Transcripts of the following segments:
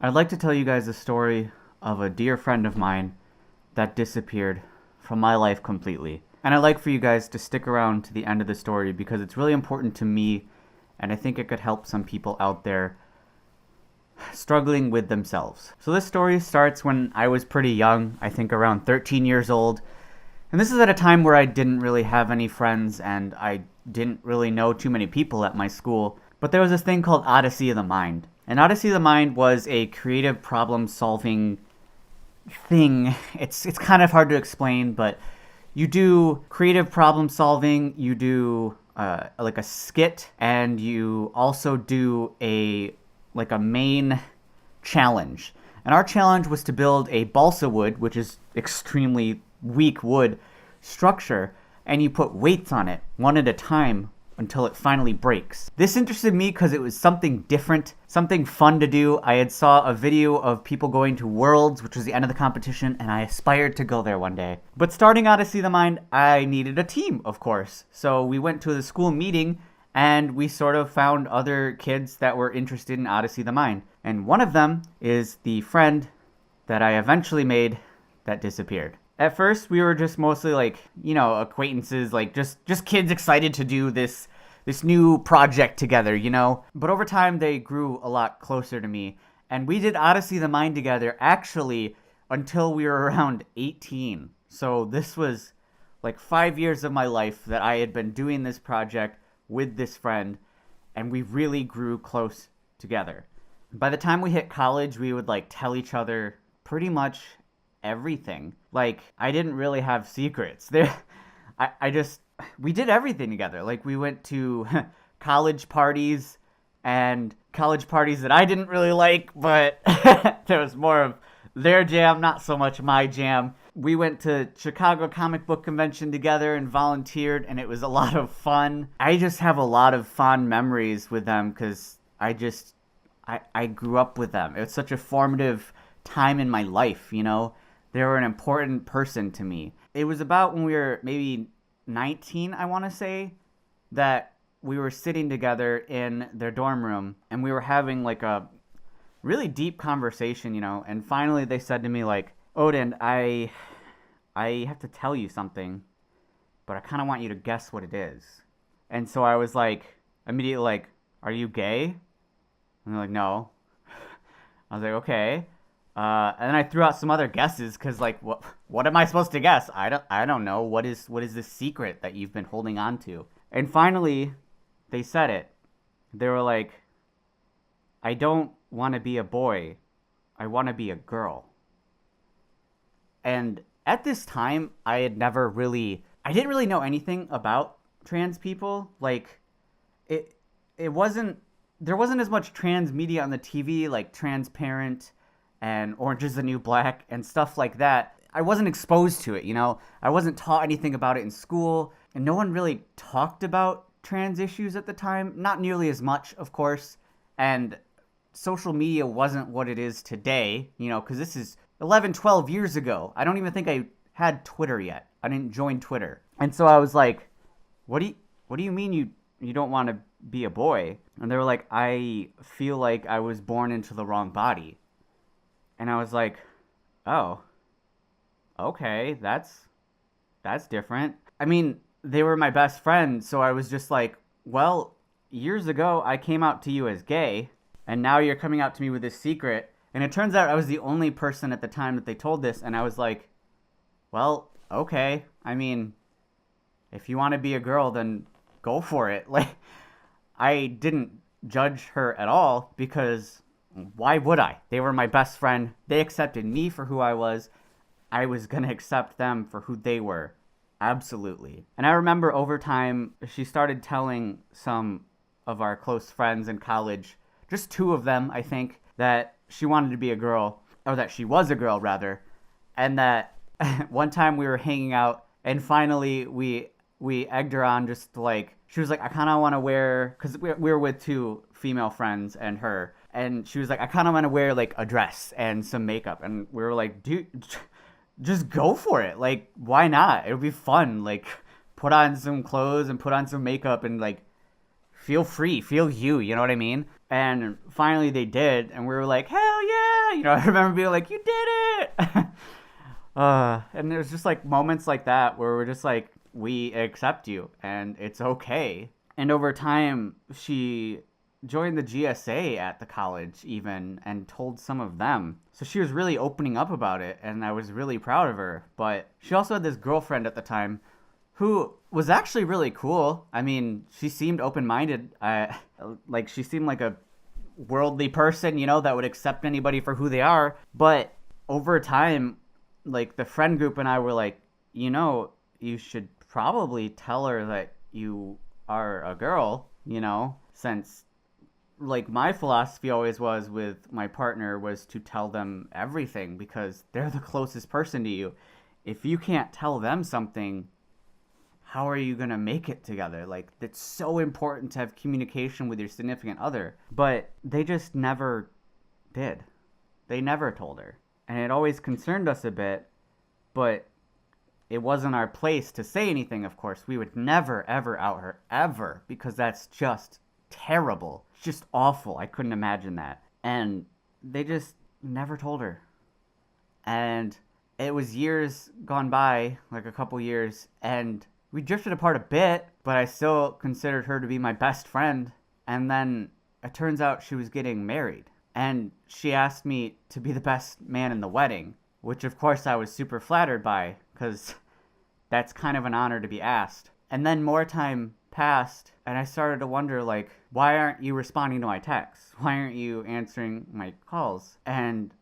I'd like to tell you guys the story of a dear friend of mine that disappeared from my life completely. And I'd like for you guys to stick around to the end of the story because it's really important to me and I think it could help some people out there struggling with themselves. So this story starts when I was pretty young, I think around 13 years old. And this is at a time where I didn't really have any friends and I didn't really know too many people at my school. But there was this thing called Odyssey of the Mind. And Odyssey of the Mind was a creative problem solving thing. It's kind of hard to explain, but you do creative problem solving, you do like a skit, and you also do a main challenge. And our challenge was to build a balsa wood, which is extremely weak wood structure, and you put weights on it one at a time until it finally breaks. This interested me because it was something different, something fun to do. I had saw a video of people going to Worlds, which was the end of the competition, and I aspired to go there one day. But starting Odyssey of the Mind, I needed a team, of course. So we went to the school meeting and we sort of found other kids that were interested in Odyssey of the Mind. And one of them is the friend that I eventually made that disappeared. At first, we were just mostly acquaintances, just kids excited to do this new project together, But over time, they grew a lot closer to me. And we did Odyssey of the Mind together, actually, until we were around 18. So this was like 5 years of my life that I had been doing this project with this friend, and we really grew close together. By the time we hit college, we would tell each other pretty much everything. I didn't really have secrets. We did everything together. We went to college parties and college parties that I didn't really like, but there was more of their jam, not so much my jam. We went to Chicago Comic Book Convention together and volunteered, and it was a lot of fun. I just have a lot of fond memories with them because I grew up with them. It was such a formative time in my life, They were an important person to me. It was about when we were maybe 19, I want to say, that we were sitting together in their dorm room and we were having a really deep conversation, and finally they said to me Odin, I have to tell you something, but I kind of want you to guess what it is. And so I was immediately are you gay? And they're no. I was okay. And then I threw out some other guesses because what am I supposed to guess? I don't know. What is this secret that you've been holding on to? And finally, they said it. They were I don't want to be a boy. I want to be a girl. And at this time, I didn't really know anything about trans people. There wasn't as much trans media on the TV, like Transparent and Orange is the New Black and stuff like that. I wasn't exposed to it, I wasn't taught anything about it in school, and no one really talked about trans issues at the time. Not nearly as much, of course, and social media wasn't what it is today, because this is 11, 12 years ago. I don't even think I had Twitter yet. I didn't join Twitter. And so I was what do you mean you don't want to be a boy? And they were I feel like I was born into the wrong body. And I was oh, okay, that's different. I mean, they were my best friend, so I was just well, years ago I came out to you as gay, and now you're coming out to me with this secret. And it turns out I was the only person at the time that they told this, and I was well, okay. I mean, if you want to be a girl, then go for it. I didn't judge her at all because why would I? They were my best friend. They accepted me for who I was. I was going to accept them for who they were. Absolutely. And I remember over time, she started telling some of our close friends in college, just two of them, I think, that she wanted to be a girl, or that she was a girl, rather. And that one time we were hanging out, and finally we egged her on just she was I kind of want to wear, because we were with two female friends and her, and she was I kind of want to wear a dress and some makeup, and we were dude, just go for it, why not? It'll be fun, put on some clothes and put on some makeup and feel free, feel you know what I mean? And finally they did, and we were like, hell yeah! I remember being like, you did it! And there's just like moments like that where we're just like, we accept you, and it's okay. And over time, she joined the GSA at the college even and told some of them. So she was really opening up about it, and I was really proud of her. But she also had this girlfriend at the time who was actually really cool. I mean, she seemed open-minded. She seemed like a worldly person, that would accept anybody for who they are. But over time, like the friend group and I were like, you should probably tell her that you are a girl, since like my philosophy always was with my partner was to tell them everything because they're the closest person to you. If you can't tell them something, how are you going to make it together? Like, it's so important to have communication with your significant other. But they just never did. They never told her. And it always concerned us a bit, but it wasn't our place to say anything, of course. We would never, ever out her, ever, because that's just terrible. It's just awful. I couldn't imagine that. And they just never told her. And it was years gone by, like a couple years, and we drifted apart a bit, but I still considered her to be my best friend. And then it turns out she was getting married. And she asked me to be the best man in the wedding, which of course I was super flattered by, because that's kind of an honor to be asked. And then more time passed, and I started to wonder, like, why aren't you responding to my texts? Why aren't you answering my calls? And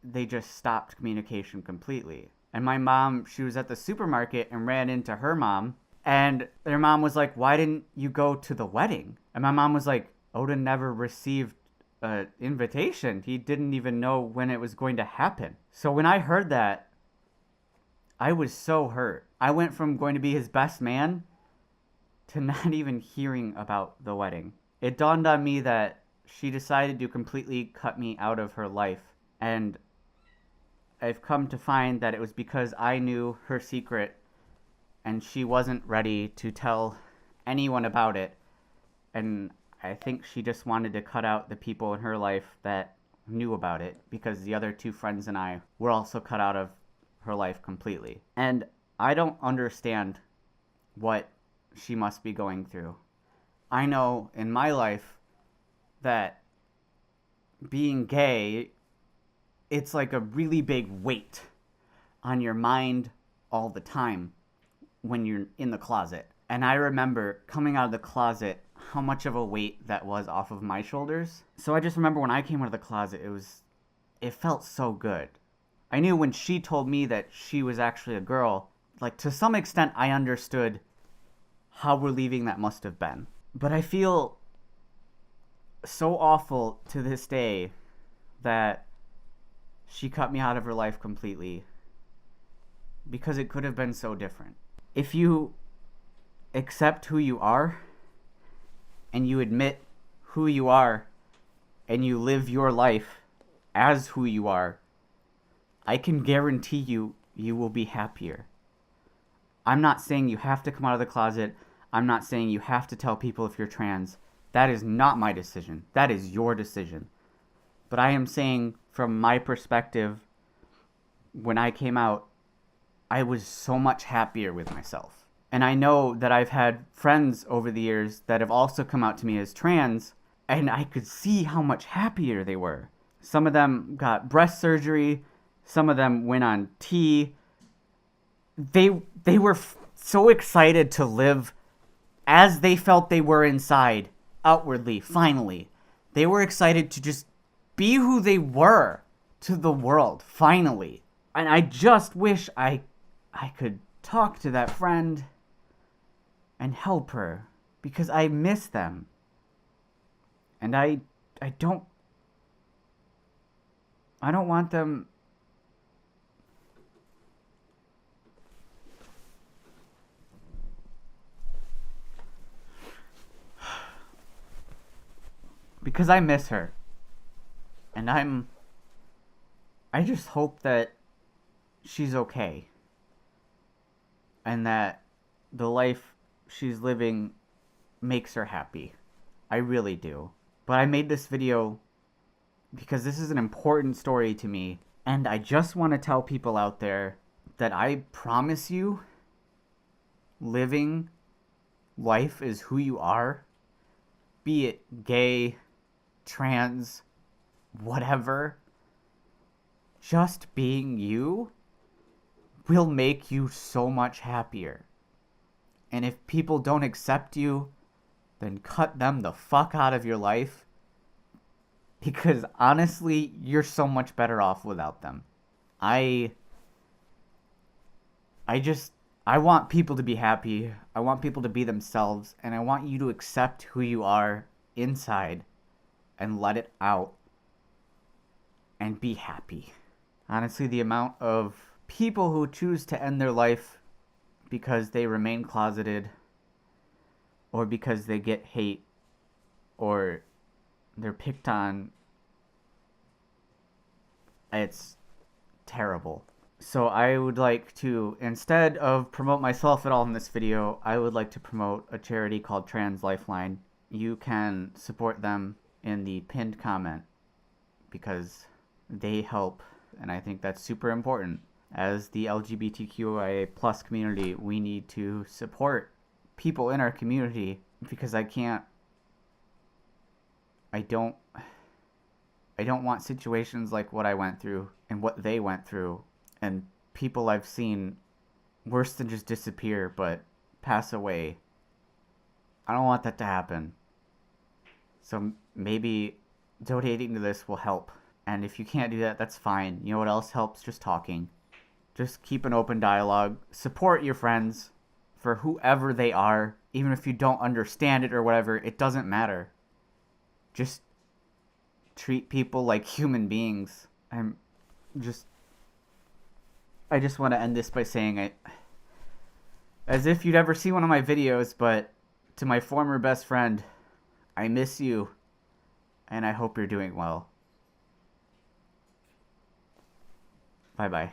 they just stopped communication completely. And my mom, she was at the supermarket and ran into her mom. And their mom was like, why didn't you go to the wedding? And my mom was like, Odin never received an invitation. He didn't even know when it was going to happen. So when I heard that, I was so hurt. I went from going to be his best man to not even hearing about the wedding. It dawned on me that she decided to completely cut me out of her life. And I've come to find that it was because I knew her secret and she wasn't ready to tell anyone about it. And I think she just wanted to cut out the people in her life that knew about it, because the other two friends and I were also cut out of her life completely. And I don't understand what she must be going through. I know in my life that being gay, it's like a really big weight on your mind all the time when you're in the closet. And I remember coming out of the closet, how much of a weight that was off of my shoulders. So I just remember when I came out of the closet, it felt so good. I knew when she told me that she was actually a girl, like to some extent I understood how relieving that must have been. But I feel so awful to this day that she cut me out of her life completely, because it could have been so different. If you accept who you are, and you admit who you are, and you live your life as who you are, I can guarantee you, you will be happier. I'm not saying you have to come out of the closet. I'm not saying you have to tell people if you're trans. That is not my decision. That is your decision. But I am saying, from my perspective, when I came out, I was so much happier with myself. And I know that I've had friends over the years that have also come out to me as trans, and I could see how much happier they were. Some of them got breast surgery. Some of them went on T. They were so excited to live as they felt they were inside, outwardly, finally. They were excited to just be who they were to the world, finally. And I just wish I could talk to that friend and help her, because I miss them. And I don't want them because I miss her. And I just hope that she's okay. And that the life she's living makes her happy. I really do. But I made this video because this is an important story to me. And I just want to tell people out there that I promise you, living life is who you are, be it gay, trans, whatever. Just being you will make you so much happier. And if people don't accept you, then cut them the fuck out of your life. Because honestly, you're so much better off without them. I want people to be happy. I want people to be themselves. And I want you to accept who you are inside and let it out and be happy. Honestly, the amount of people who choose to end their life because they remain closeted, or because they get hate, or they're picked on, it's terrible. So I would like to, instead of promote myself at all in this video, I would like to promote a charity called Trans Lifeline. You can support them in the pinned comment because they help, and I think that's super important. As the LGBTQIA plus community, we need to support people in our community, because I don't want situations like what I went through and what they went through, and people I've seen worse than just disappear but pass away. I don't want that to happen. So maybe donating to this will help. And if you can't do that, that's fine. You know what else helps? Just talking. Just keep an open dialogue. Support your friends for whoever they are. Even if you don't understand it or whatever, it doesn't matter. Just treat people like human beings. I just want to end this by saying, as if you'd ever see one of my videos, but to my former best friend, I miss you, and I hope you're doing well. Bye-bye.